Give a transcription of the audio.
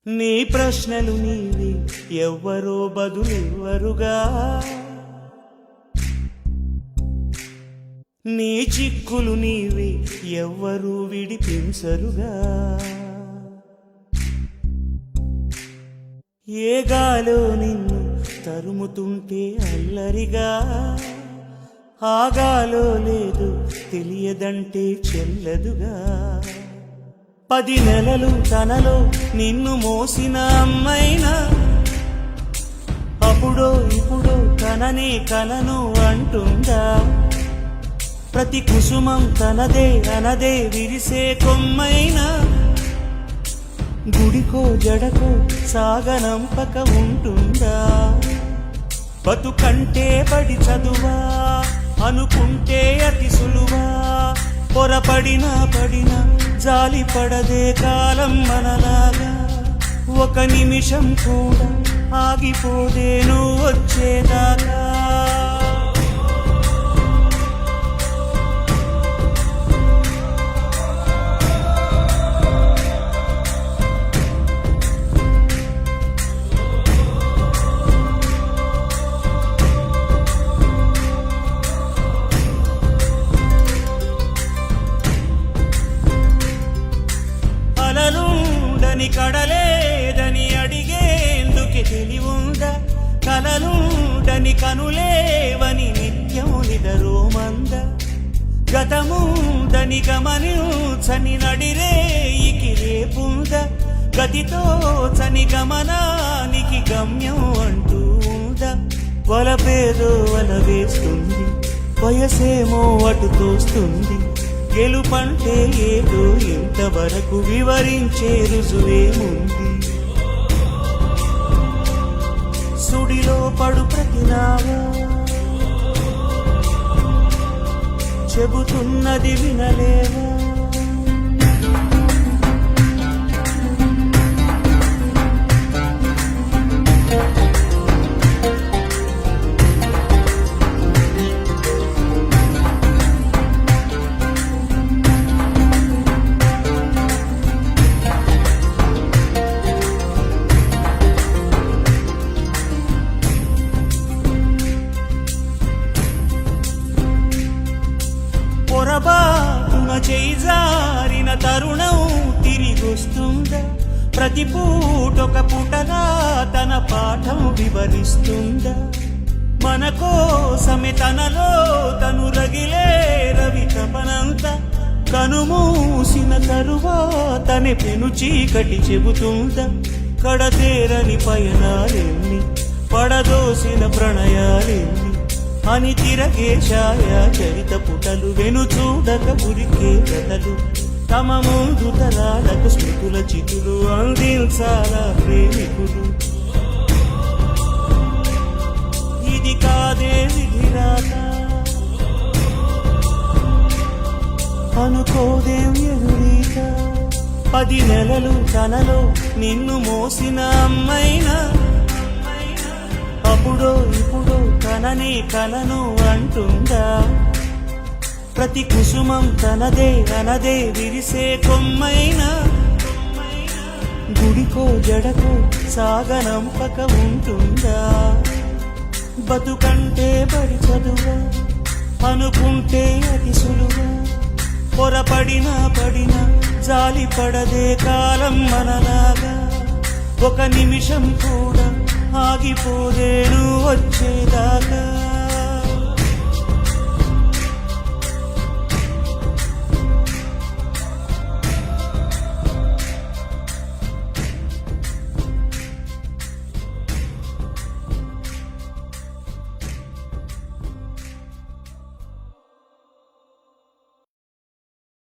నీ ప్రశ్నలు నీవి ఎవ్వరో బదులెవ్వరుగా, నీ చిక్కులు నీవి ఎవ్వరూ విడిపించరుగా. ఏ గాలో నిన్ను తరుముతుంటే అల్లరిగా, ఆగాలో లేదు తెలియదంటే చెల్లదుగా. 10 నెలలు తనలో నిన్ను మోసిన అమ్మైనా, అప్పుడో ఇప్పుడో కననే కలను అంటుందా. ప్రతి కుసుమం తనదే అనదే విరిసే కొమ్మైనా, గుడికో జడకో సాగనంపక ఉంటుందా. బతుకంటే బడి చదువా అనుకుంటే అతి సులువా, పొరపడినా పడినా జాలి పడదే కాలం మనలాగా. ఒక నిమిషం కూడా ఆగిపోదే నువ్వు వచ్చేదాకా. కలలుండని కడలేదని అడిగేందుకే తెలివుందా, కలలుండని కనులేవని నిత్యం నిదరోమంద. గతముందని గమనించని నడిరేయికి రేపుందా, గతితో చని గమనానికి గమ్యం అంటూ ఉందా. వలపేదో వల వేస్తుంది, వయసేమో అటు తోస్తుంది. గెలుపంటే ఏదో ఇంతవరకు వివరించే రుజువేముంది. సుడిలో పడు ప్రతినావా చెబుతున్నది వినలేవా. పొరబాటున చేజారిన తరుణం తిరిగొస్తుందా, ప్రతి పూటొక పుటగా తన పాఠం వివరిస్తుందా. మన కోసమే తనలో తను రగిలే రవి తపనంత, కనుమూసిన తరువాతనే పెను చీకటి చెబుతుందా. కడతేరని పయనాలెన్ని పడదోసిన ప్రణయాలెన్ని అని తిరగే ఛాయా చరిత పుటలు, వెను చూడక ఉరికే కథలు. తమ ముందు తరాలకు స్మృతుల చితులు అందించాలా ప్రేమికులు. ఇది కాదే విధిరాత అనుకోదేం ఎదురీత. 10 నెలలు తనలో నిన్ను మోసిన అమ్మైనా, అప్పుడో ఇప్పుడో కననే కలను అంటుందా. ప్రతి కుసుమం తనదే అనదే విరిసే కొమ్మైనా, గుడికో జడకో సాగనంపక ఉంటుందా. బతుకంటే బడి చదువా అనుకుంటే అతి సులువా, పొరపడినా పడినా జాలి పడదే కాలం మనలాగా. ఒక నిమిషం కూడా ఆగిపోదే నువ్వు వచ్చేదాకా.